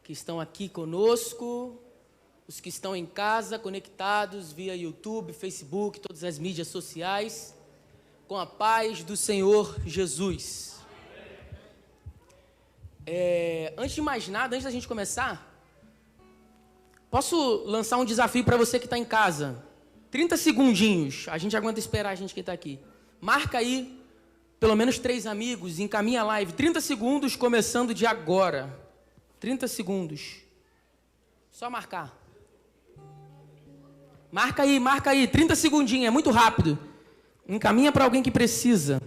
que estão aqui conosco, os que estão em casa, conectados via YouTube, Facebook, todas as mídias sociais, com a paz do Senhor Jesus. Antes de mais nada, antes da gente começar, posso lançar um desafio para você que está em casa? 30 segundinhos, a gente aguenta esperar a gente que está aqui. Marca aí, pelo menos 3 amigos, encaminha a live. 30 segundos, começando de agora. 30 segundos. Só marcar. Marca aí, 30 segundinhos, é muito rápido. Encaminha para alguém que precisa.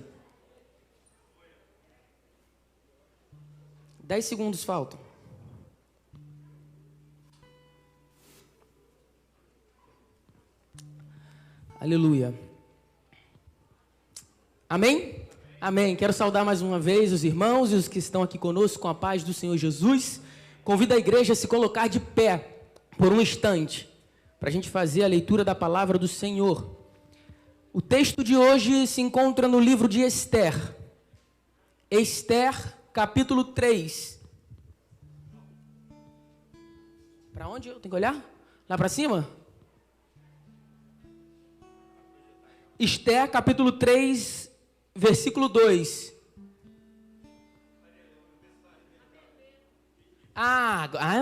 10 segundos faltam. Aleluia. Amém? Amém. Quero saudar mais uma vez os irmãos e os que estão aqui conosco com a paz do Senhor Jesus. Convido a igreja a se colocar de pé por um instante, para a gente fazer a leitura da palavra do Senhor. O texto de hoje se encontra no livro de Esther. Esther, capítulo 3. Para onde eu tenho que olhar? Lá para cima? Esther, capítulo 3, versículo 2.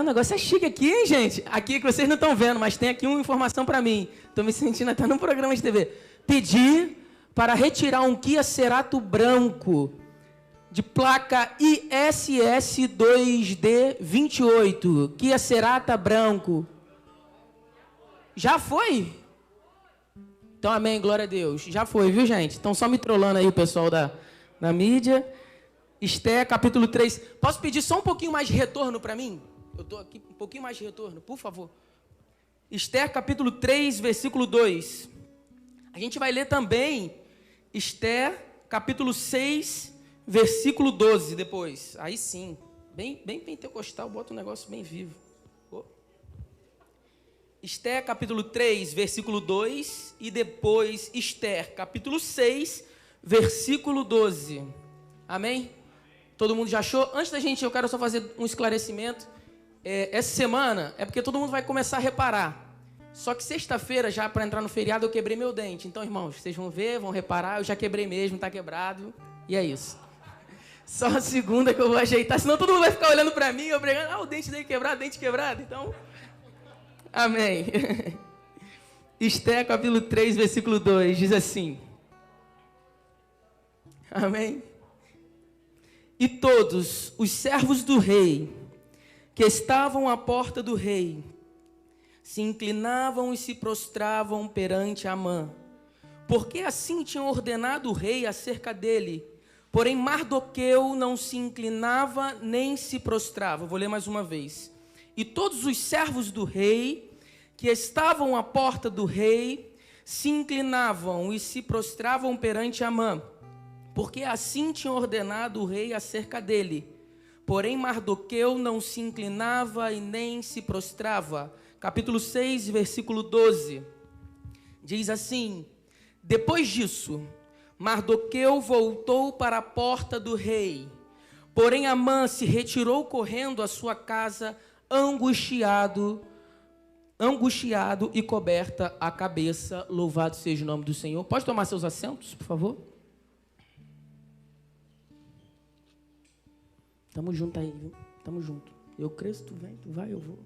O negócio é chique aqui, hein, gente? Aqui que vocês não estão vendo, mas tem aqui uma informação para mim. Estou me sentindo até num programa de TV. Pedir para retirar um Kia Cerato branco de placa ISS 2D28. Kia Cerata branco. Já foi? Então, amém, glória a Deus. Já foi, viu, gente? Estão só me trollando aí o pessoal da mídia. Esther, capítulo 3. Posso pedir só um pouquinho mais de retorno para mim? Eu estou aqui, um pouquinho mais de retorno, por favor. Esther, capítulo 3, versículo 2. A gente vai ler também Esther, capítulo 6, versículo 12 depois. Aí sim, bem pentecostal, bota um negócio bem vivo. Esther, capítulo 3, versículo 2, e depois Esther, capítulo 6, versículo 12. Amém? Todo mundo já achou? Antes da gente, eu quero só fazer um esclarecimento. Essa semana é porque todo mundo vai começar a reparar. Só que sexta-feira, já para entrar no feriado, eu quebrei meu dente. Então, irmãos, vocês vão ver, vão reparar, eu já quebrei mesmo, está quebrado, e é isso. Só a segunda que eu vou ajeitar, senão todo mundo vai ficar olhando para mim, eu pregando, o dente dele quebrado, dente quebrado, então... Amém. Esther, capítulo 3, versículo 2, diz assim. Amém. E todos os servos do rei, que estavam à porta do rei, se inclinavam e se prostravam perante Amã, porque assim tinham ordenado o rei acerca dele. Porém, Mardoqueu não se inclinava nem se prostrava. Vou ler mais uma vez. E todos os servos do rei, que estavam à porta do rei, se inclinavam e se prostravam perante Amã, porque assim tinha ordenado o rei acerca dele. Porém, Mardoqueu não se inclinava e nem se prostrava. Capítulo 6, versículo 12. Diz assim: depois disso, Mardoqueu voltou para a porta do rei. Porém, Amã se retirou correndo à sua casa, angustiado e coberta a cabeça. Louvado seja o nome do Senhor. Pode tomar seus assentos, por favor? Tamo junto aí, viu? Tamo junto. Eu cresço, tu vem, tu vai, eu vou.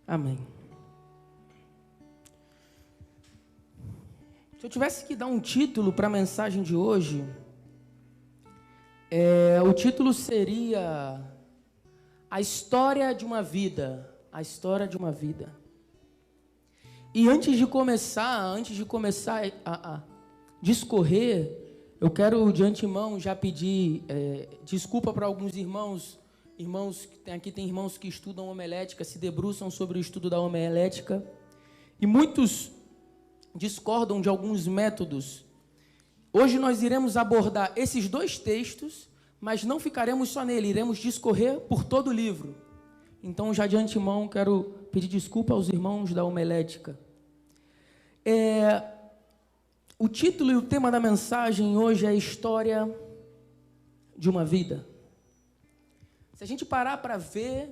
Amém. Se eu tivesse que dar um título para a mensagem de hoje, o título seria A História de uma Vida. A História de uma Vida. E antes de começar a discorrer, eu quero de antemão já pedir desculpa para alguns irmãos que aqui tem irmãos que estudam homilética, se debruçam sobre o estudo da homilética, e muitos discordam de alguns métodos. Hoje nós iremos abordar esses 2 textos, mas não ficaremos só nele, iremos discorrer por todo o livro. Então, já de antemão, quero pedir desculpa aos irmãos da homilética. O título e o tema da mensagem hoje é a história de uma vida. Se a gente parar para ver,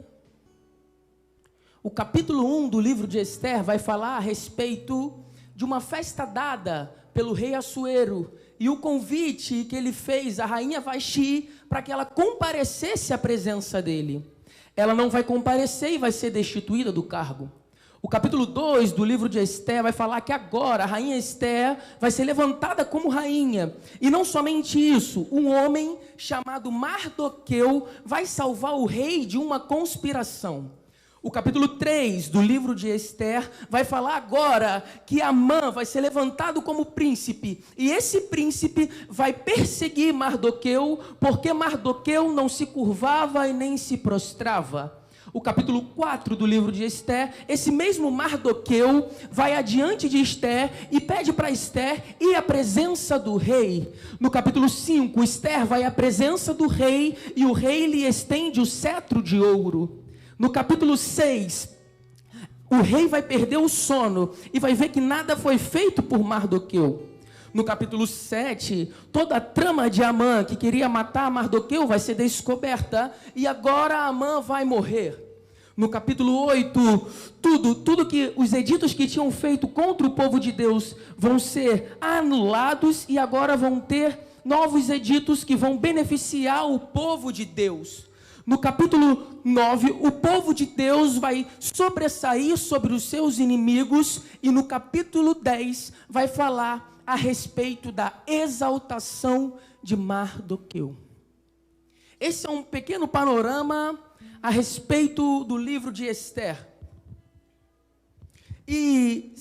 o capítulo 1 do livro de Esther vai falar a respeito de uma festa dada pelo rei Assuero e o convite que ele fez à rainha Vaxi para que ela comparecesse à presença dele. Ela não vai comparecer e vai ser destituída do cargo. O capítulo 2 do livro de Esther vai falar que agora a rainha Esther vai ser levantada como rainha. E não somente isso, um homem chamado Mardoqueu vai salvar o rei de uma conspiração. O capítulo 3 do livro de Esther vai falar agora que Amã vai ser levantado como príncipe. E esse príncipe vai perseguir Mardoqueu, porque Mardoqueu não se curvava e nem se prostrava. O capítulo 4 do livro de Esther, esse mesmo Mardoqueu vai adiante de Esther e pede para Esther ir à presença do rei. No capítulo 5, Esther vai à presença do rei e o rei lhe estende o cetro de ouro. No capítulo 6, o rei vai perder o sono e vai ver que nada foi feito por Mardoqueu. No capítulo 7, toda a trama de Amã, que queria matar Mardoqueu, vai ser descoberta e agora Amã vai morrer. No capítulo 8, tudo que os editos que tinham feito contra o povo de Deus vão ser anulados e agora vão ter novos editos que vão beneficiar o povo de Deus. No capítulo 9, o povo de Deus vai sobressair sobre os seus inimigos e no capítulo 10 vai falar a respeito da exaltação de Mardoqueu. Esse é um pequeno panorama a respeito do livro de Esther. E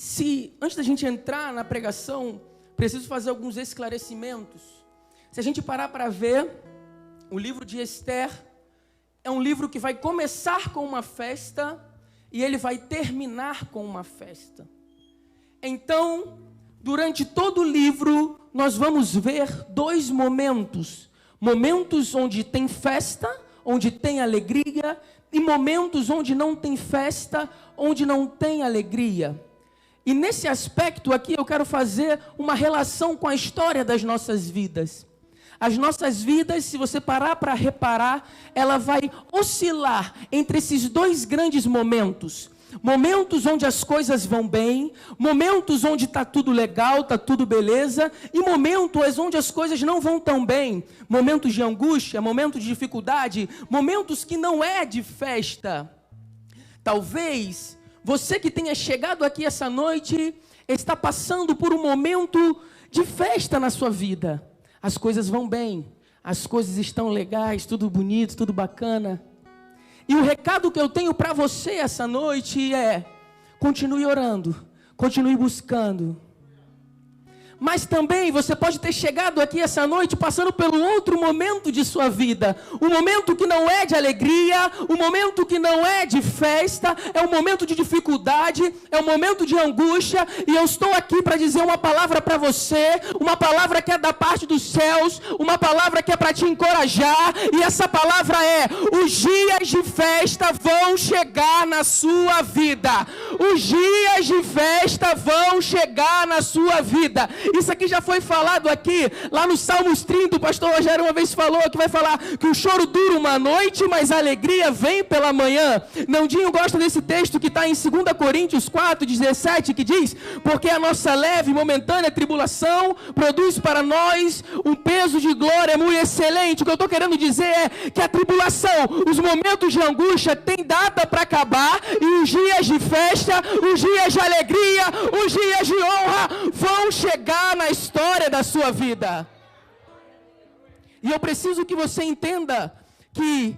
antes da gente entrar na pregação, preciso fazer alguns esclarecimentos. Se a gente parar para ver, o livro de Esther é um livro que vai começar com uma festa e ele vai terminar com uma festa. Então, durante todo o livro, nós vamos ver dois momentos. Momentos onde tem festa, onde tem alegria, e momentos onde não tem festa, onde não tem alegria. E nesse aspecto aqui eu quero fazer uma relação com a história das nossas vidas. As nossas vidas, se você parar para reparar, ela vai oscilar entre esses dois grandes momentos. Momentos onde as coisas vão bem, momentos onde está tudo legal, está tudo beleza, e momentos onde as coisas não vão tão bem, momentos de angústia, momentos de dificuldade, momentos que não é de festa. Talvez você que tenha chegado aqui essa noite está passando por um momento de festa na sua vida. As coisas vão bem, as coisas estão legais, tudo bonito, tudo bacana. E o recado que eu tenho para você essa noite é: continue orando, continue buscando. Mas também você pode ter chegado aqui essa noite passando pelo outro momento de sua vida. Um momento que não é de alegria, um momento que não é de festa, é um momento de dificuldade, é um momento de angústia. E eu estou aqui para dizer uma palavra para você, uma palavra que é da parte dos céus, uma palavra que é para te encorajar. E essa palavra é: os dias de festa vão chegar na sua vida. Os dias de festa vão chegar na sua vida. Isso aqui já foi falado aqui, lá no Salmos 30, o pastor Rogério uma vez falou, que vai falar que o choro dura uma noite, mas a alegria vem pela manhã. Nandinho gosta desse texto que está em 2 Coríntios 4:17, que diz: porque a nossa leve e momentânea tribulação produz para nós um peso de glória muito excelente. O que eu estou querendo dizer é que a tribulação, os momentos de angústia têm data para acabar, e os dias de festa, os dias de alegria, os dias de honra vão chegar na história da sua vida. E eu preciso que você entenda que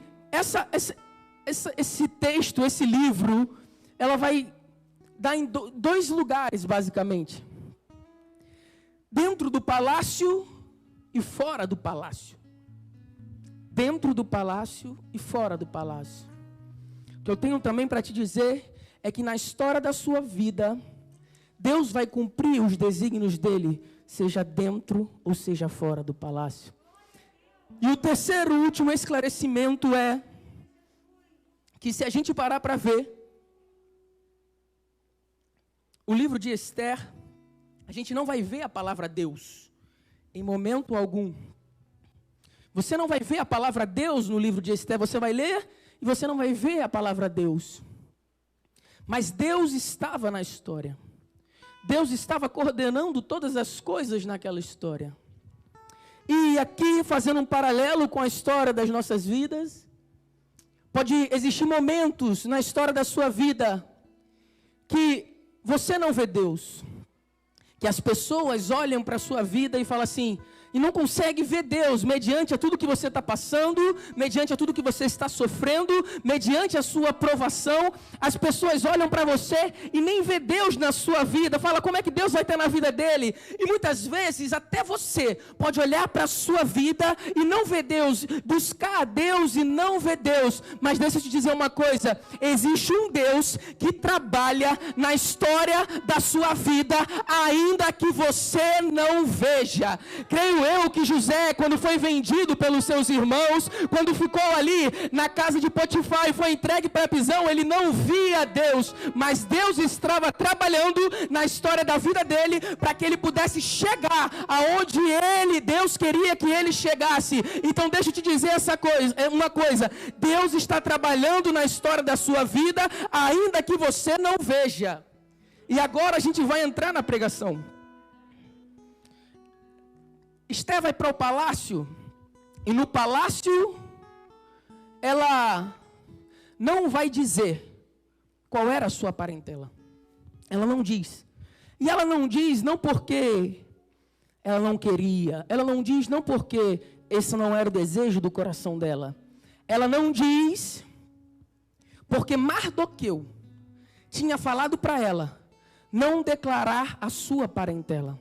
esse texto, esse livro, ela vai dar em dois lugares, basicamente: dentro do palácio e fora do palácio. Dentro do palácio e fora do palácio. O que eu tenho também para te dizer é que na história da sua vida, Deus vai cumprir os desígnios dele, seja dentro ou seja fora do palácio. E o terceiro e último esclarecimento é que, se a gente parar para ver o livro de Esther, a gente não vai ver a palavra Deus em momento algum. Você não vai ver a palavra Deus no livro de Esther, você vai ler e você não vai ver a palavra Deus. Mas Deus estava na história. Deus estava coordenando todas as coisas naquela história. E aqui, fazendo um paralelo com a história das nossas vidas, pode existir momentos na história da sua vida que você não vê Deus. Que as pessoas olham para a sua vida e falam assim, e não consegue ver Deus mediante a tudo que você está passando, mediante a tudo que você está sofrendo, mediante a sua provação. As pessoas olham para você e nem vê Deus na sua vida. Fala, como é que Deus vai ter na vida dele? E muitas vezes até você pode olhar para a sua vida e não ver Deus, buscar a Deus e não ver Deus. Mas deixa eu te dizer uma coisa, existe um Deus que trabalha na história da sua vida, ainda que você não veja. Creio eu que José, quando foi vendido pelos seus irmãos, quando ficou ali na casa de Potifar e foi entregue para a prisão, ele não via Deus, mas Deus estava trabalhando na história da vida dele, para que ele pudesse chegar aonde Deus queria que ele chegasse. Então deixa eu te dizer uma coisa, Deus está trabalhando na história da sua vida, ainda que você não veja. E agora a gente vai entrar na pregação. Esther vai para o palácio, e no palácio, ela não vai dizer qual era a sua parentela. Ela não diz. E ela não diz não porque ela não queria, ela não diz não porque esse não era o desejo do coração dela. Ela não diz porque Mardoqueu tinha falado para ela não declarar a sua parentela.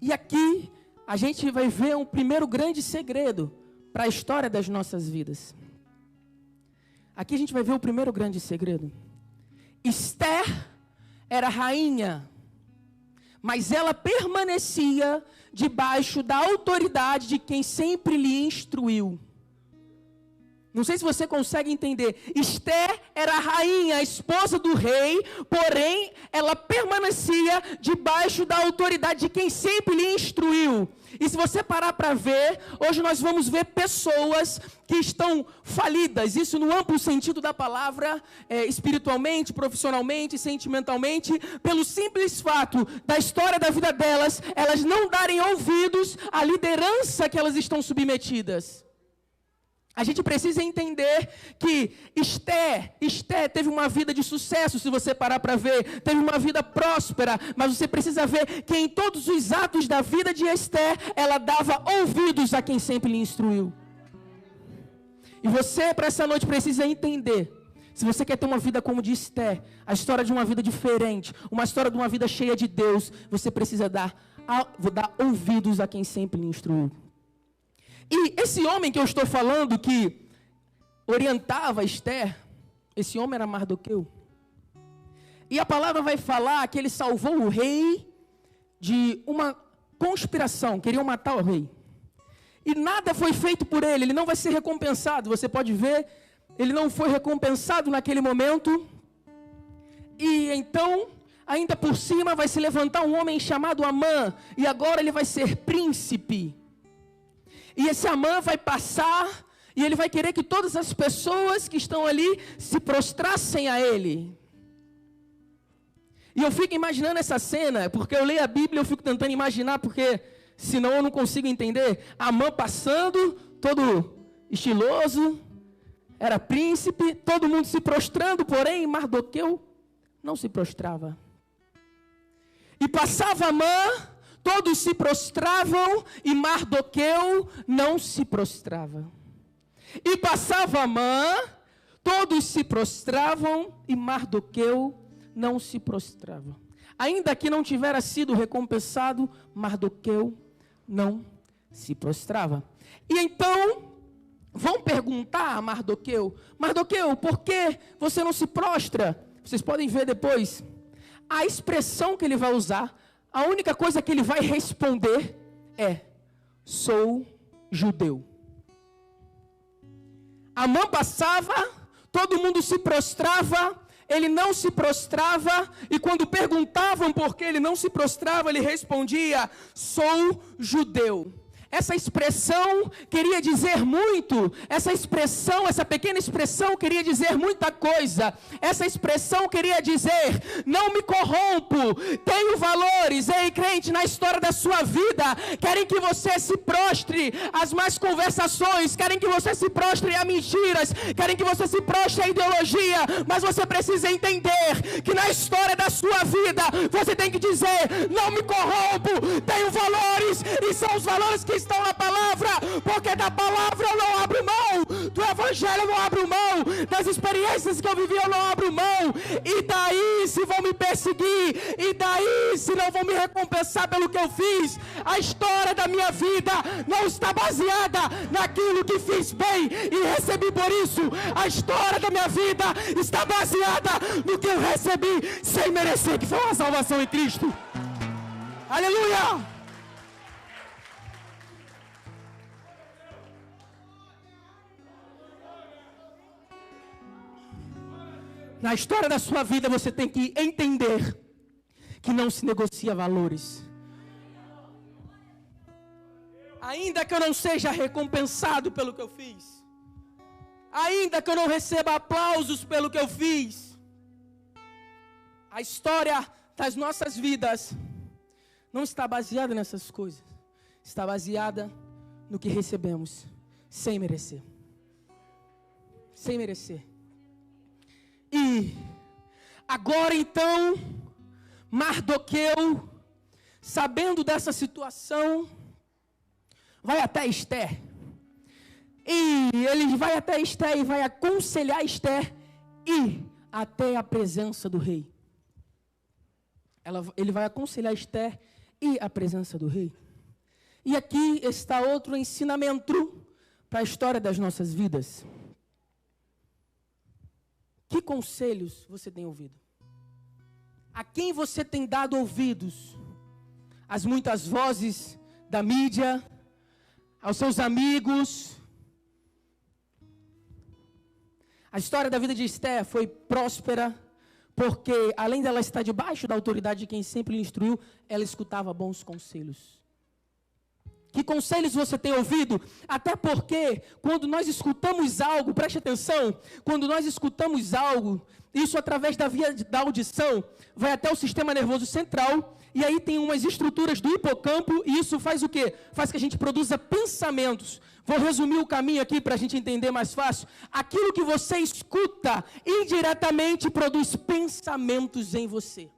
E aqui a gente vai ver um primeiro grande segredo para a história das nossas vidas. Aqui a gente vai ver o primeiro grande segredo. Esther era rainha, mas ela permanecia debaixo da autoridade de quem sempre lhe instruiu. Não sei se você consegue entender. Esther era a rainha, a esposa do rei, porém, ela permanecia debaixo da autoridade de quem sempre lhe instruiu. E se você parar para ver, hoje nós vamos ver pessoas que estão falidas, isso no amplo sentido da palavra, espiritualmente, profissionalmente, sentimentalmente, pelo simples fato da história da vida delas, elas não darem ouvidos à liderança que elas estão submetidas. A gente precisa entender que Esther teve uma vida de sucesso, se você parar para ver, teve uma vida próspera, mas você precisa ver que em todos os atos da vida de Esther, ela dava ouvidos a quem sempre lhe instruiu. E você, para essa noite, precisa entender, se você quer ter uma vida como de Esther, a história de uma vida diferente, uma história de uma vida cheia de Deus, você precisa dar ouvidos a quem sempre lhe instruiu. E esse homem que eu estou falando, que orientava Esther, esse homem era Mardoqueu. E a palavra vai falar que ele salvou o rei de uma conspiração, queriam matar o rei. E nada foi feito por ele, ele não vai ser recompensado. Você pode ver, ele não foi recompensado naquele momento. E então, ainda por cima, vai se levantar um homem chamado Amã, e agora ele vai ser príncipe. E esse Amã vai passar, e ele vai querer que todas as pessoas que estão ali se prostrassem a ele. E eu fico imaginando essa cena, porque eu leio a Bíblia e eu fico tentando imaginar, porque senão eu não consigo entender. Amã passando, todo estiloso, era príncipe, todo mundo se prostrando, porém Mardoqueu não se prostrava. E passava Amã, todos se prostravam e Mardoqueu não se prostrava. E passava Amã, todos se prostravam e Mardoqueu não se prostrava. Ainda que não tivera sido recompensado, Mardoqueu não se prostrava. E então, vão perguntar a Mardoqueu, Mardoqueu, por que você não se prostra? Vocês podem ver depois, a expressão que ele vai usar, a única coisa que ele vai responder é, sou judeu. Amã passava, todo mundo se prostrava, ele não se prostrava, e quando perguntavam por que ele não se prostrava, ele respondia, sou judeu. Essa expressão queria dizer muito. Essa expressão, essa pequena expressão queria dizer muita coisa. Essa expressão queria dizer: não me corrompo, tenho valores. Ei, crente, na história da sua vida, querem que você se prostre às más conversações, querem que você se prostre a mentiras, querem que você se prostre a ideologia, mas você precisa entender que na história da sua vida, você tem que dizer: não me corrompo, tenho valores, e são os valores que estão na palavra, porque da palavra eu não abro mão, do evangelho eu não abro mão, das experiências que eu vivi eu não abro mão. E daí se vão me perseguir, e daí se não vão me recompensar pelo que eu fiz, a história da minha vida não está baseada naquilo que fiz bem e recebi por isso. A história da minha vida está baseada no que eu recebi sem merecer, que foi uma salvação em Cristo. Aleluia! Na história da sua vida você tem que entender que não se negocia valores. Ainda que eu não seja recompensado pelo que eu fiz, ainda que eu não receba aplausos pelo que eu fiz, a história das nossas vidas não está baseada nessas coisas. Está baseada no que recebemos sem merecer. Sem merecer. E agora então, Mardoqueu, sabendo dessa situação, vai até Esther. E ele vai até Esther e vai aconselhar Esther ir até a presença do rei. Ele vai aconselhar Esther e a presença do rei. E aqui está outro ensinamento para a história das nossas vidas. Que conselhos você tem ouvido? A quem você tem dado ouvidos? As muitas vozes da mídia, aos seus amigos. A história da vida de Esther foi próspera, porque além dela estar debaixo da autoridade de quem sempre lhe instruiu, ela escutava bons conselhos. Que conselhos você tem ouvido? Até porque, quando nós escutamos algo, preste atenção, quando nós escutamos algo, isso através da via da audição, vai até o sistema nervoso central, e aí tem umas estruturas do hipocampo, e isso faz o quê? Faz que a gente produza pensamentos. Vou resumir o caminho aqui para a gente entender mais fácil. Aquilo que você escuta, indiretamente produz pensamentos em você.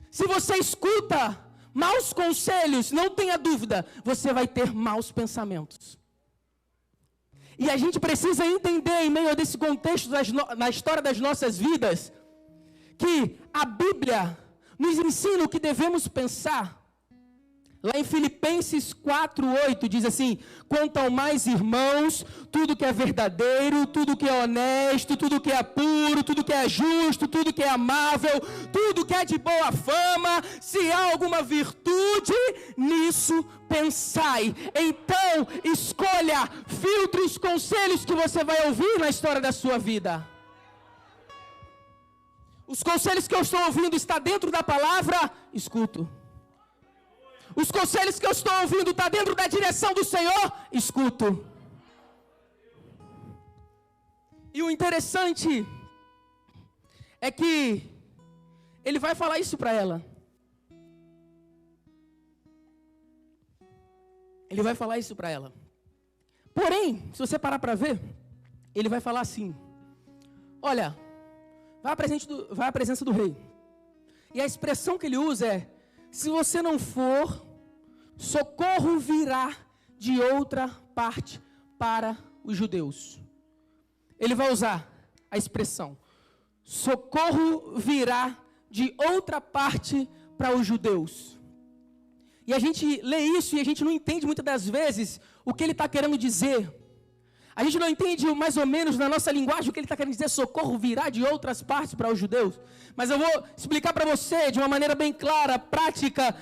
Se você escuta maus conselhos, não tenha dúvida, você vai ter maus pensamentos. E a gente precisa entender, em meio a desse contexto, na história das nossas vidas, que a Bíblia nos ensina o que devemos pensar. Lá em Filipenses 4:8 diz assim: quanto ao mais, irmãos, tudo que é verdadeiro, tudo que é honesto, tudo que é puro, tudo que é justo, tudo que é amável, tudo que é de boa fama, se há alguma virtude, nisso pensai. Então, escolha, filtre os conselhos que você vai ouvir na história da sua vida. Os conselhos que eu estou ouvindo estão dentro da palavra? Escuto. Os conselhos que eu estou ouvindo estão dentro da direção do Senhor? Escuto. E o interessante é que ele vai falar isso para ela. Ele vai falar isso para ela. Porém, se você parar para ver, ele vai falar assim: olha, vai à presença do rei. E a expressão que ele usa é: se você não for, socorro virá de outra parte para os judeus. Ele vai usar a expressão: socorro virá de outra parte para os judeus. E a gente lê isso e a gente não entende muitas das vezes o que ele está querendo dizer. A gente não entende mais ou menos na nossa linguagem o que ele está querendo dizer, socorro virá de outras partes para os judeus. Mas eu vou explicar para você de uma maneira bem clara, prática,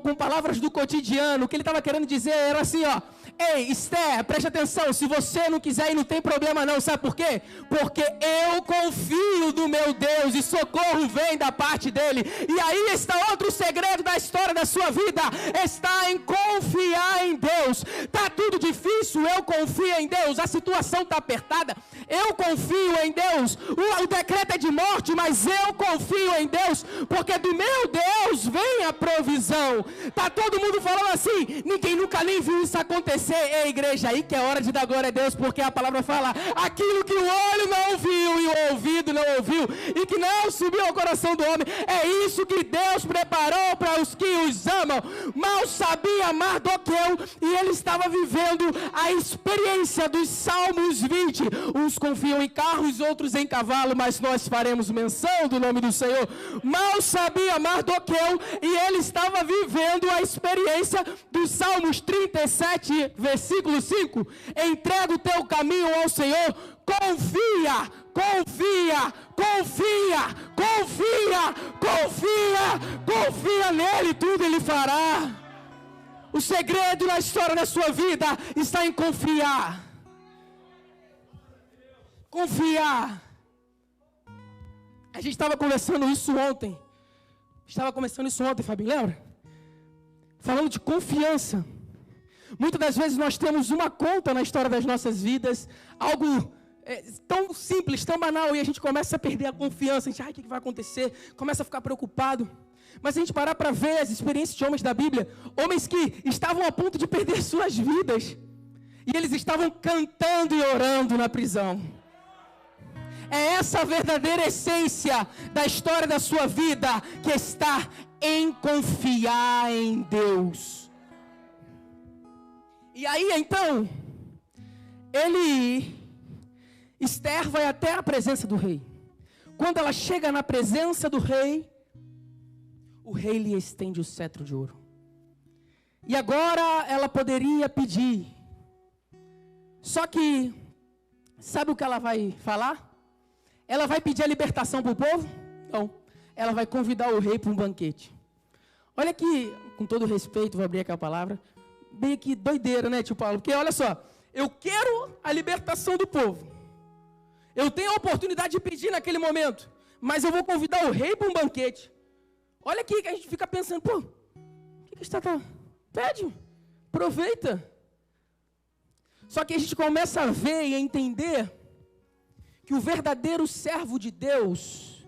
com palavras do cotidiano. O que ele estava querendo dizer era assim, ó: Ei, Esther, preste atenção, se você não quiser ir, não tem problema não, sabe por quê? Porque eu confio no meu Deus e socorro vem da parte dele. E aí está outro segredo da história da sua vida, está em confiar em Deus. Tá tudo difícil, eu confio em Deus. A situação está apertada, eu confio em Deus. O decreto é de morte, mas eu confio em Deus, porque do meu Deus vem a provisão. Tá todo mundo falando assim, ninguém nunca nem viu isso acontecer. Ei, igreja, aí que é hora de dar glória a Deus, porque a palavra fala, aquilo que o olho não viu e o ouvido não ouviu, e que não subiu ao coração do homem, é isso que Deus preparou para os que os amam. Mal sabia Mardoqueu, e ele estava vivendo a experiência dos Salmos 20, uns confiam em carros, outros em cavalo, mas nós faremos menção do nome do Senhor. Mal sabia Mardoqueu, e ele estava vivendo a experiência dos Salmos 37, versículo 5, entrega o teu caminho ao Senhor, confia, confia, confia, confia, confia, confia nele, tudo ele fará. O segredo na história da sua vida está em confiar. Confiar. A gente estava conversando isso ontem. Fabinho, lembra? Falando de confiança. Muitas das vezes nós temos uma conta na história das nossas vidas, algo tão simples, tão banal, e a gente começa a perder a confiança. A gente, o que vai acontecer? Começa a ficar preocupado. Mas se a gente parar para ver as experiências de homens da Bíblia, homens que estavam a ponto de perder suas vidas, e eles estavam cantando e orando na prisão. É essa a verdadeira essência da história da sua vida, que está em confiar em Deus. E aí, então, Esther vai até a presença do rei. Quando ela chega na presença do rei, o rei lhe estende o cetro de ouro. E agora ela poderia pedir. Só que, sabe o que ela vai falar? Ela vai pedir a libertação para o povo? Não. Ela vai convidar o rei para um banquete. Olha que, com todo respeito, vou abrir aqui a palavra, bem que doideira, né, tio Paulo? Porque olha só, eu quero a libertação do povo. Eu tenho a oportunidade de pedir naquele momento, mas eu vou convidar o rei para um banquete. Olha aqui que a gente fica pensando, o que está... Pede, aproveita. Só que a gente começa a ver e a entender que o verdadeiro servo de Deus,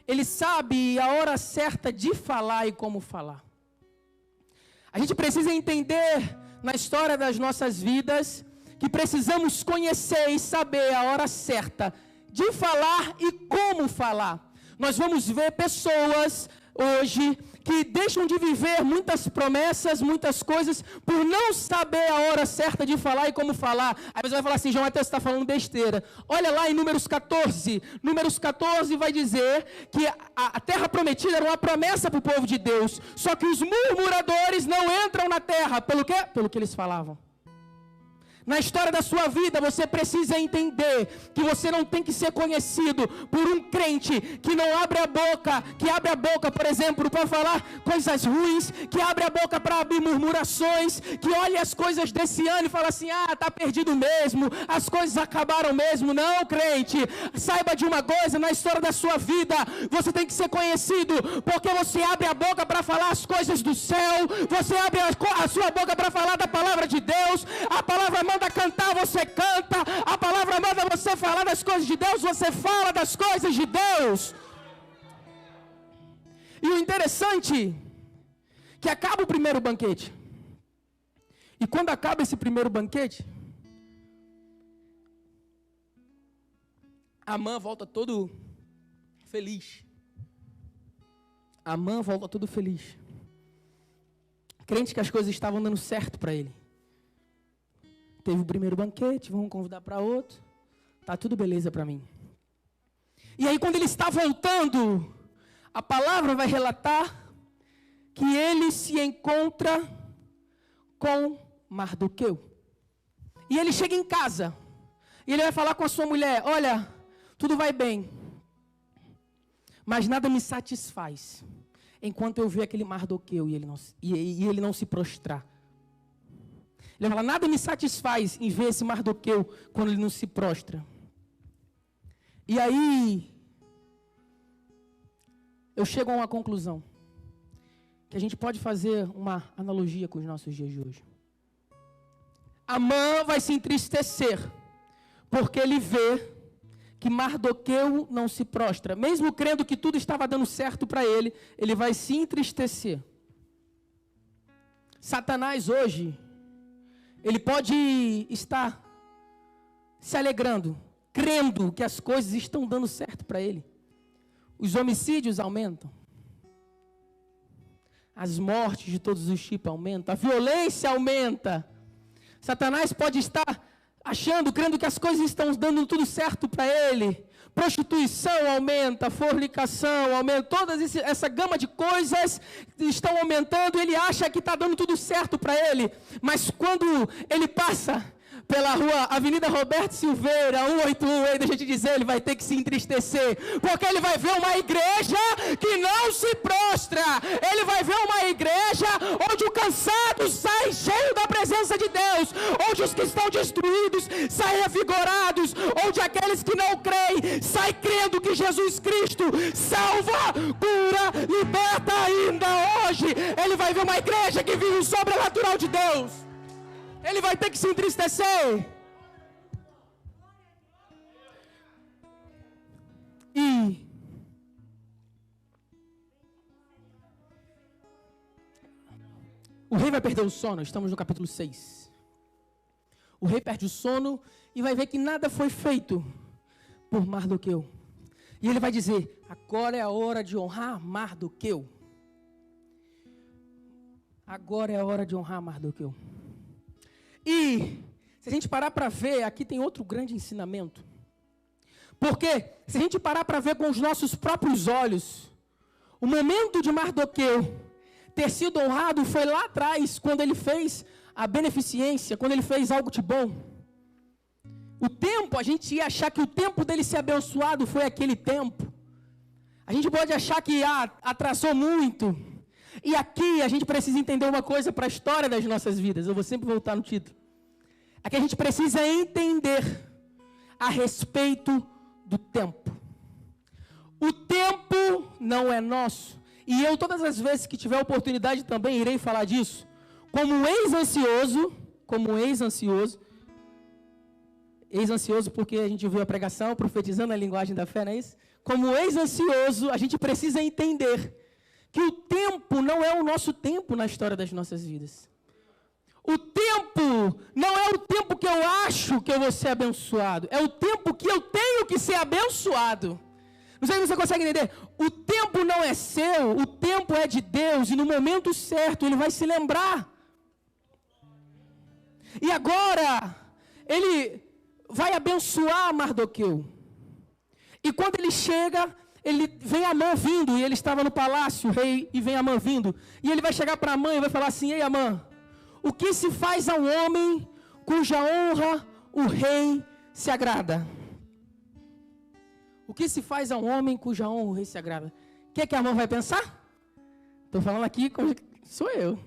ele sabe a hora certa de falar e como falar. A gente precisa entender na história das nossas vidas que precisamos conhecer e saber a hora certa de falar e como falar. Nós vamos ver pessoas hoje que deixam de viver muitas promessas, muitas coisas, por não saber a hora certa de falar e como falar. Aí você vai falar assim, João Mateus está falando besteira. Olha lá em Números 14. Números 14 vai dizer que a terra prometida era uma promessa para o povo de Deus. Só que os murmuradores não entram na terra. Pelo quê? Pelo que eles falavam. Na história da sua vida, você precisa entender que você não tem que ser conhecido por um crente que não abre a boca, que abre a boca, por exemplo, para falar coisas ruins, que abre a boca para abrir murmurações, que olha as coisas desse ano e fala assim, está perdido mesmo, as coisas acabaram mesmo. Não, crente, saiba de uma coisa, na história da sua vida, você tem que ser conhecido, porque você abre a boca para falar as coisas do céu, você abre a sua boca para falar da palavra de Deus, a palavra manda cantar, você canta. A palavra manda você falar das coisas de Deus, você fala das coisas de Deus. E o interessante que acaba o primeiro banquete. E quando acaba esse primeiro banquete, Amã volta todo feliz. Amã volta todo feliz. Crente que as coisas estavam dando certo para ele. Teve o primeiro banquete, vamos convidar para outro. Tá tudo beleza para mim. E aí quando ele está voltando, a palavra vai relatar que ele se encontra com Mardoqueu. E ele chega em casa. E ele vai falar com a sua mulher, olha, tudo vai bem, mas nada me satisfaz. enquanto eu ver aquele Mardoqueu e ele não se prostrar. Ele vai falar, nada me satisfaz em ver esse Mardoqueu quando ele não se prostra. E aí, eu chego a uma conclusão, que a gente pode fazer uma analogia com os nossos dias de hoje. Amã vai se entristecer, porque ele vê que Mardoqueu não se prostra. Mesmo crendo que tudo estava dando certo para ele, ele vai se entristecer. Satanás hoje, ele pode estar se alegrando, crendo que as coisas estão dando certo para ele. Os homicídios aumentam. As mortes de todos os tipos aumentam. A violência aumenta. Satanás pode estar achando, crendo que as coisas estão dando tudo certo para ele. Prostituição aumenta, fornicação aumenta, toda essa gama de coisas estão aumentando, ele acha que está dando tudo certo para ele, mas quando ele passa pela rua Avenida Roberto Silveira, 181, deixa eu te dizer, ele vai ter que se entristecer, porque ele vai ver uma igreja que não se prostra, ele vai ver uma igreja onde o cansado sai cheio da presença de Deus, onde os que estão destruídos saem revigorados, onde aqueles que não creem saem crendo que Jesus Cristo salva, cura, liberta ainda hoje. Ele vai ver uma igreja que vive o sobrenatural de Deus. Ele vai ter que se entristecer. E o rei vai perder o sono. Estamos no capítulo 6. O rei perde o sono e vai ver que nada foi feito por Mardoqueu. E ele vai dizer, agora é a hora de honrar Mardoqueu. Agora é a hora de honrar Mardoqueu. E, se a gente parar para ver, aqui tem outro grande ensinamento. Porque, se a gente parar para ver com os nossos próprios olhos, o momento de Mardoqueu ter sido honrado foi lá atrás, quando ele fez a beneficência, quando ele fez algo de bom. O tempo, a gente ia achar que o tempo dele ser abençoado foi aquele tempo. A gente pode achar que atrasou muito. E aqui a gente precisa entender uma coisa para a história das nossas vidas. Eu vou sempre voltar no título. Aqui a gente precisa entender a respeito do tempo. O tempo não é nosso. E eu, todas as vezes que tiver oportunidade, também irei falar disso. Como ex-ansioso porque a gente viu a pregação, profetizando a linguagem da fé, não é isso? Como ex-ansioso, a gente precisa entender que o tempo não é o nosso tempo na história das nossas vidas. O tempo não é o tempo que eu acho que eu vou ser abençoado. É o tempo que eu tenho que ser abençoado. Não sei se você consegue entender. O tempo não é seu, o tempo é de Deus. E no momento certo, Ele vai se lembrar. E agora, Ele vai abençoar Mardoqueu. E quando ele chega, ele vem Amã vindo, e ele estava no palácio, o rei, e vem Amã vindo. E ele vai chegar para Amã e vai falar assim, ei Amã, o que se faz a um homem cuja honra o rei se agrada? O que se faz a um homem cuja honra o rei se agrada? O que é que Amã vai pensar? Estou falando aqui como sou eu.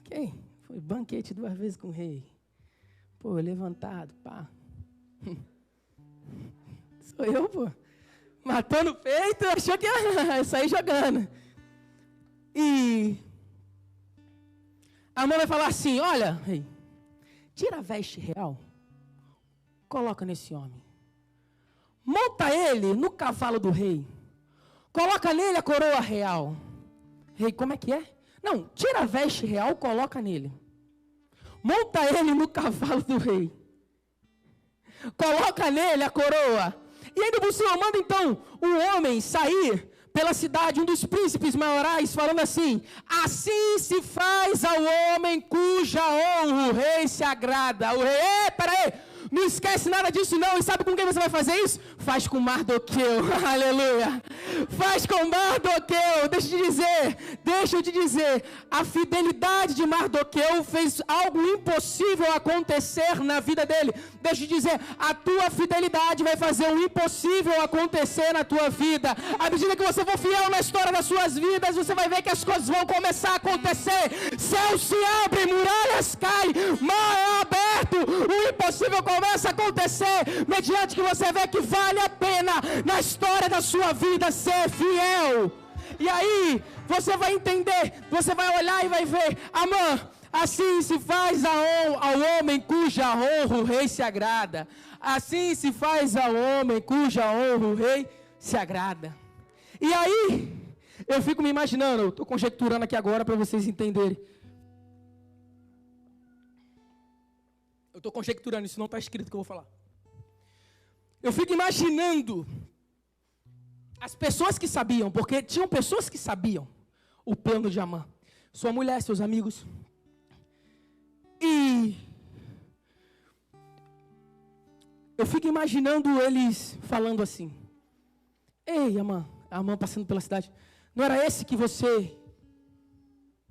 Quem? Foi banquete 2 vezes com o rei. Pô, levantado, pá. Sou eu, pô. Matando o peito, achou que ia sair jogando. E a mãe vai falar assim, olha, rei, tira a veste real, coloca nesse homem. Monta ele no cavalo do rei. Coloca nele a coroa real. Rei, como é que é? Não, tira a veste real, coloca nele. Monta ele no cavalo do rei. Coloca nele a coroa. E ainda por cima manda então um homem sair pela cidade, um dos príncipes maiorais, falando assim, assim se faz ao homem cuja honra o rei se agrada. O rei, peraí, Não esquece nada disso não. E sabe com quem você vai fazer isso? Faz com Mardoqueu. Aleluia. Faz com Mardoqueu. Deixa eu te dizer. A fidelidade de Mardoqueu fez algo impossível acontecer na vida dele. Deixa eu te dizer. A tua fidelidade vai fazer o impossível acontecer na tua vida. À medida que você for fiel na história das suas vidas, você vai ver que as coisas vão começar a acontecer. Céus se abrem, muralhas caem, mar é aberto, o impossível começa a acontecer, mediante que você vê que vale a pena na história da sua vida ser fiel. E aí, você vai entender, você vai olhar e vai ver, Amã, assim se faz ao homem cuja honra o rei se agrada. Assim se faz ao homem cuja honra o rei se agrada. E aí, eu fico me imaginando, eu estou conjecturando aqui agora para vocês entenderem. Eu estou conjecturando, isso não está escrito que eu vou falar. Eu fico imaginando as pessoas que sabiam, porque tinham pessoas que sabiam o plano de Amã. Sua mulher, seus amigos. E eu fico imaginando eles falando assim: ei, Amã, Amã passando pela cidade, não era esse que você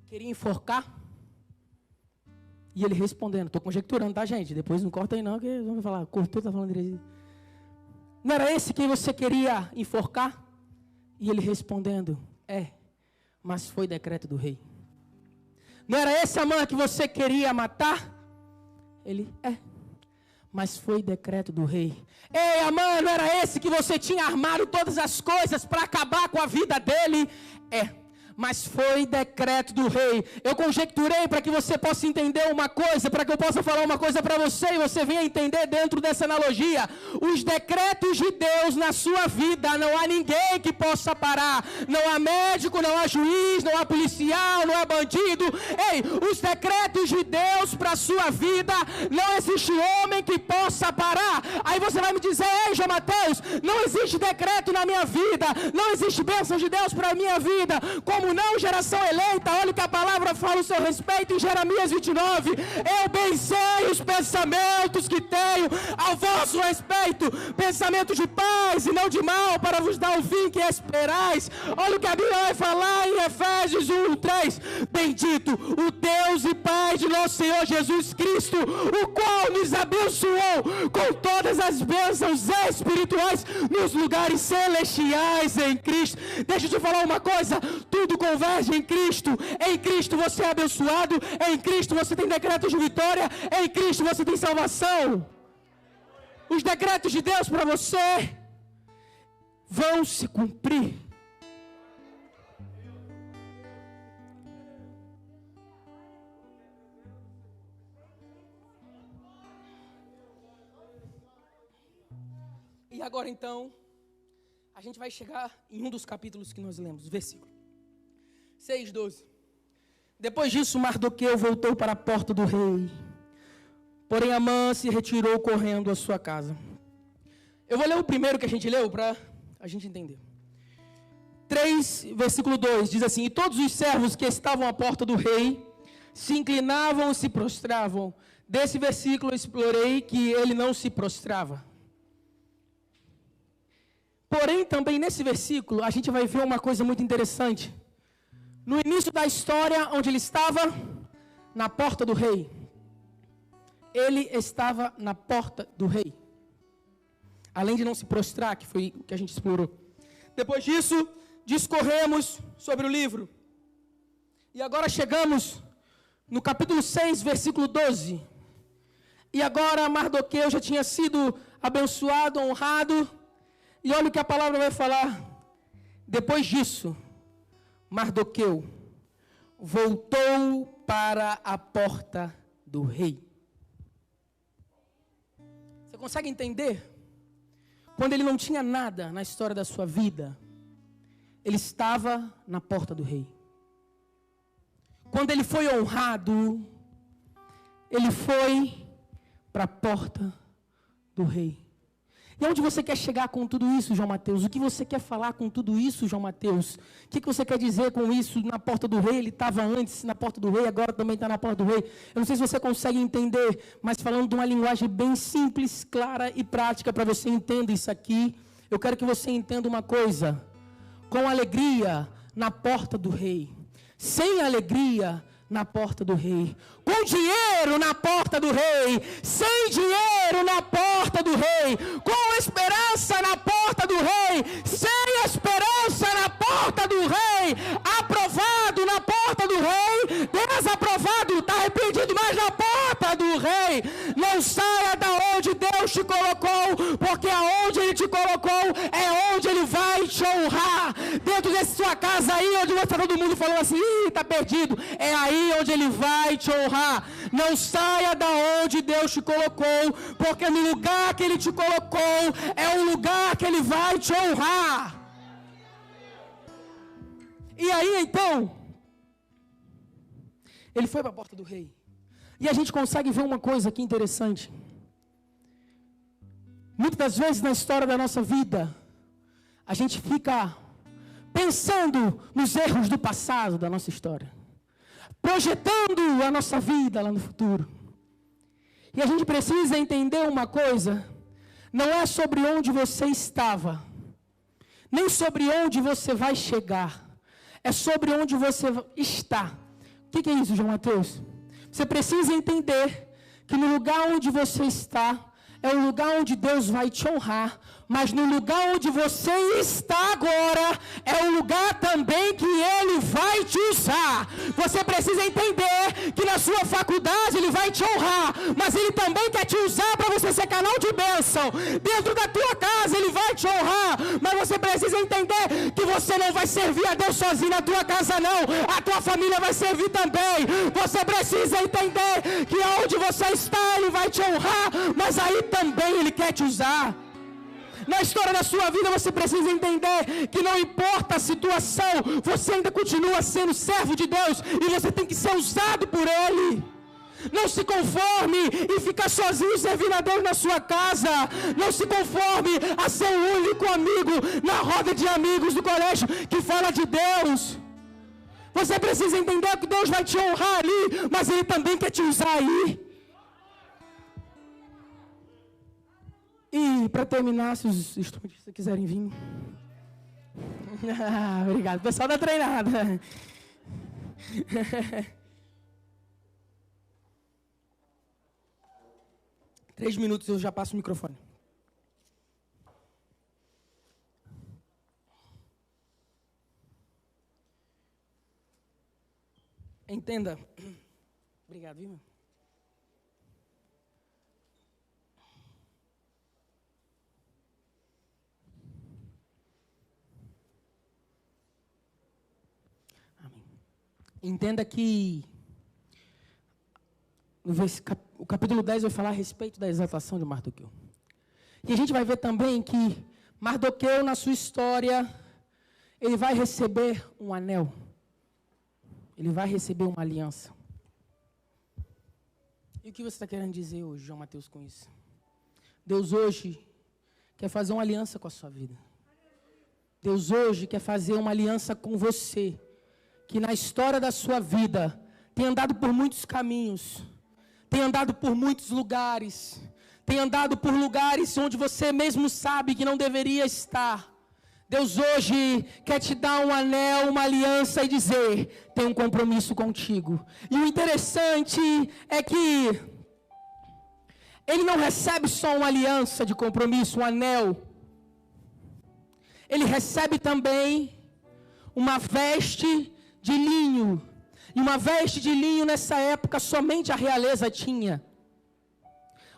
queria enforcar? E ele respondendo, estou conjecturando, tá, gente? Depois não corta aí não, que vamos falar, cortou, tá falando direito. Não era esse que você queria enforcar? E ele respondendo, mas foi decreto do rei. Não era esse, Amã, que você queria matar? Ele, mas foi decreto do rei. Ei, Amã, não era esse que você tinha armado todas as coisas para acabar com a vida dele? Mas foi decreto do rei. Eu conjecturei para que você possa entender uma coisa, para que eu possa falar uma coisa para você e você venha entender dentro dessa analogia. Os decretos de Deus na sua vida, não há ninguém que possa parar. Não há médico, não há juiz, não há policial, não há bandido. Ei, os decretos de Deus para a sua vida, não existe homem que possa parar. Aí você vai me dizer, ei, João Mateus, não existe decreto na minha vida, não existe bênção de Deus para a minha vida. Como não, geração eleita, olha o que a palavra fala a seu respeito em Jeremias 29. Eu bem sei os pensamentos que tenho ao vosso respeito, pensamentos de paz e não de mal, para vos dar o fim que esperais. Olha o que a Bíblia vai falar em Efésios 1:3. Bendito o Deus e Pai de nosso Senhor Jesus Cristo, o qual nos abençoou com todas as bênçãos espirituais nos lugares celestiais em Cristo. Deixa eu te falar uma coisa, tudo converge em Cristo. Em Cristo você é abençoado, em Cristo você tem decretos de vitória, em Cristo você tem salvação. Os decretos de Deus para você vão se cumprir. E agora então, a gente vai chegar em um dos capítulos que nós lemos, versículo 6:12. Depois disso, Mardoqueu voltou para a porta do rei. Porém, Amã se retirou correndo à sua casa. Eu vou ler o primeiro que a gente leu para a gente entender. 3, versículo 2, diz assim: e todos os servos que estavam à porta do rei se inclinavam e se prostravam. Desse versículo eu explorei que ele não se prostrava. Porém, também nesse versículo, a gente vai ver uma coisa muito interessante. No início da história, onde ele estava, na porta do rei. Ele estava na porta do rei. Além de não se prostrar, que foi o que a gente explorou. Depois disso, discorremos sobre o livro. E agora chegamos no capítulo 6, versículo 12. E agora Mardoqueu já tinha sido abençoado, honrado. E olha o que a palavra vai falar. Depois disso, Mardoqueu voltou para a porta do rei. Você consegue entender? Quando ele não tinha nada na história da sua vida, ele estava na porta do rei. Quando ele foi honrado, ele foi para a porta do rei. E onde você quer chegar com tudo isso, João Mateus? O que você quer falar com tudo isso, João Mateus? O que você quer dizer com isso? Na porta do rei, ele estava antes na porta do rei, agora também está na porta do rei. Eu não sei se você consegue entender, mas falando de uma linguagem bem simples, clara e prática, para você entender isso aqui, eu quero que você entenda uma coisa. Com alegria na porta do rei. Sem alegria na porta do rei, com dinheiro na porta do rei, sem dinheiro na porta do rei, com esperança na porta do rei, sem esperança na porta do rei, aprovado na porta do rei, desaprovado, está arrependido, mas na porta do rei. Não saia da onde Deus te colocou, porque aonde Ele te colocou é onde Ele vai te honrar. Dentro de sua casa aí, onde você, todo mundo falou assim, está perdido, é aí onde Ele vai te honrar. Não saia da onde Deus te colocou, porque no lugar que Ele te colocou é o lugar que Ele vai te honrar. E aí então, ele foi para a porta do rei. E a gente consegue ver uma coisa aqui interessante. Muitas das vezes na história da nossa vida, a gente fica pensando nos erros do passado da nossa história, projetando a nossa vida lá no futuro. E a gente precisa entender uma coisa: não é sobre onde você estava, nem sobre onde você vai chegar, é sobre onde você está. O que é isso, João Mateus? Você precisa entender que no lugar onde você está, é o lugar onde Deus vai te honrar, mas no lugar onde você está agora, é o lugar também que Ele vai te usar. Você precisa entender que na sua faculdade Ele vai te honrar, mas Ele também quer te usar para você ser canal de bênção. Dentro da tua casa Ele vai te honrar, mas você precisa entender que você não vai servir a Deus sozinho na tua casa não, a tua família vai servir também. Você precisa entender que aonde você está Ele vai te honrar, mas aí também Ele quer te usar. Na história da sua vida você precisa entender que não importa a situação, você ainda continua sendo servo de Deus e você tem que ser usado por Ele. Não se conforme em ficar sozinho servindo a Deus na sua casa. Não se conforme a ser o único amigo na roda de amigos do colégio que fala de Deus. Você precisa entender que Deus vai te honrar ali, mas Ele também quer te usar aí. E para terminar, se os instrumentistas quiserem vir. Obrigado, o pessoal da treinada. 3 minutos eu já passo o microfone. Entenda. Obrigado, irmão. Entenda que o capítulo 10 vai falar a respeito da exaltação de Mardoqueu. E a gente vai ver também que Mardoqueu, na sua história, ele vai receber um anel. Ele vai receber uma aliança. E o que você está querendo dizer hoje, João Mateus, com isso? Deus hoje quer fazer uma aliança com a sua vida. Deus hoje quer fazer uma aliança com você, que na história da sua vida tem andado por muitos caminhos, tem andado por muitos lugares, tem andado por lugares onde você mesmo sabe que não deveria estar. Deus hoje quer te dar um anel, uma aliança e dizer, tem um compromisso contigo. E o interessante é que Ele não recebe só uma aliança de compromisso, um anel. Ele recebe também uma veste de linho. E uma veste de linho nessa época somente a realeza tinha.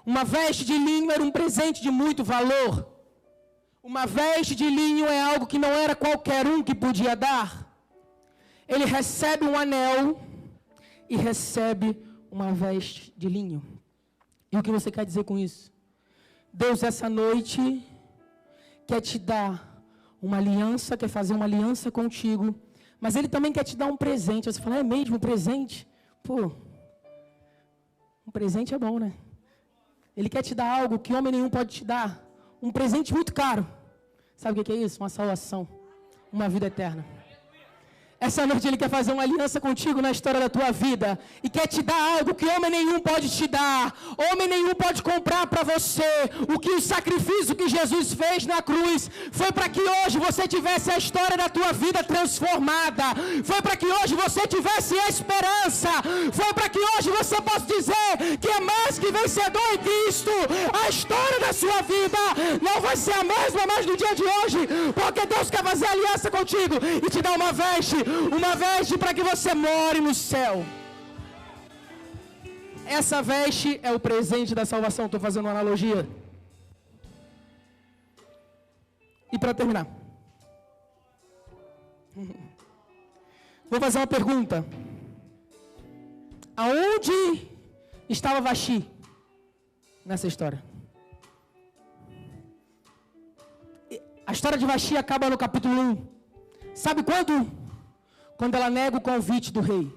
Uma veste de linho era um presente de muito valor. Uma veste de linho é algo que não era qualquer um que podia dar. Ele recebe um anel e recebe uma veste de linho. E o que você quer dizer com isso? Deus essa noite quer te dar uma aliança, quer fazer uma aliança contigo, mas Ele também quer te dar um presente. Você fala, é mesmo um presente? Pô, um presente é bom, né? Ele quer te dar algo que homem nenhum pode te dar. um presente muito caro. Sabe o que é isso? Uma salvação, uma vida eterna. Essa noite Ele quer fazer uma aliança contigo na história da tua vida. E quer te dar algo que homem nenhum pode te dar. Homem nenhum pode comprar para você. O que o sacrifício que Jesus fez na cruz foi para que hoje você tivesse a história da tua vida transformada. Foi para que hoje você tivesse esperança. Foi para que hoje você possa dizer que é mais que vencedor em Cristo. A história da sua vida não vai ser a mesma mais no dia de hoje. Porque Deus quer fazer aliança contigo e te dar uma veste para que você more no céu. Essa veste é o presente da salvação. Estou fazendo uma analogia. E para terminar, vou fazer uma pergunta. Aonde estava Vaxi nessa história? A história de Vaxi acaba no capítulo 1. Sabe quando? Quando ela nega o convite do rei.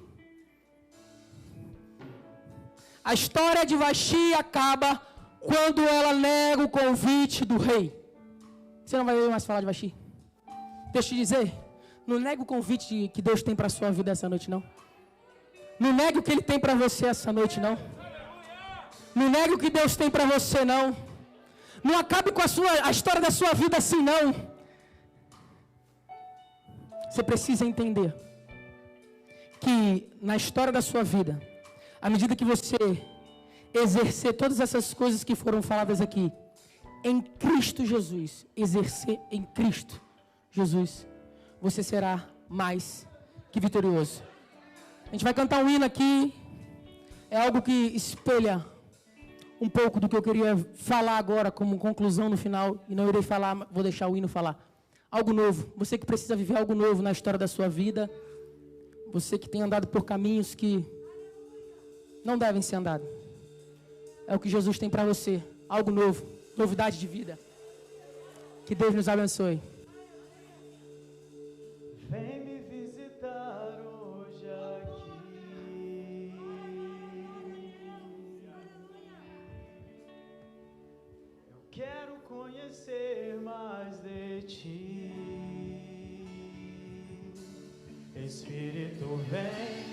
A história de Vaxi acaba quando ela nega o convite do rei. Você não vai mais falar de Vaxi? Deixa eu te dizer, não nega o convite que Deus tem para a sua vida essa noite, não. Não nega o que Ele tem para você essa noite, não. Não nega o que Deus tem para você, não. Não acabe com a história da sua vida assim, não. Você precisa entender que na história da sua vida, à medida que você exercer todas essas coisas que foram faladas aqui, em Cristo Jesus, exercer em Cristo Jesus, você será mais que vitorioso. A gente vai cantar um hino aqui, é algo que espelha um pouco do que eu queria falar agora como conclusão no final, e não irei falar, vou deixar o hino falar. Algo novo, você que precisa viver algo novo na história da sua vida, você que tem andado por caminhos que não devem ser andados. É o que Jesus tem para você. Algo novo. Novidade de vida. Que Deus nos abençoe. Vem me visitar hoje aqui. Eu quero conhecer mais de ti. Espírito, vem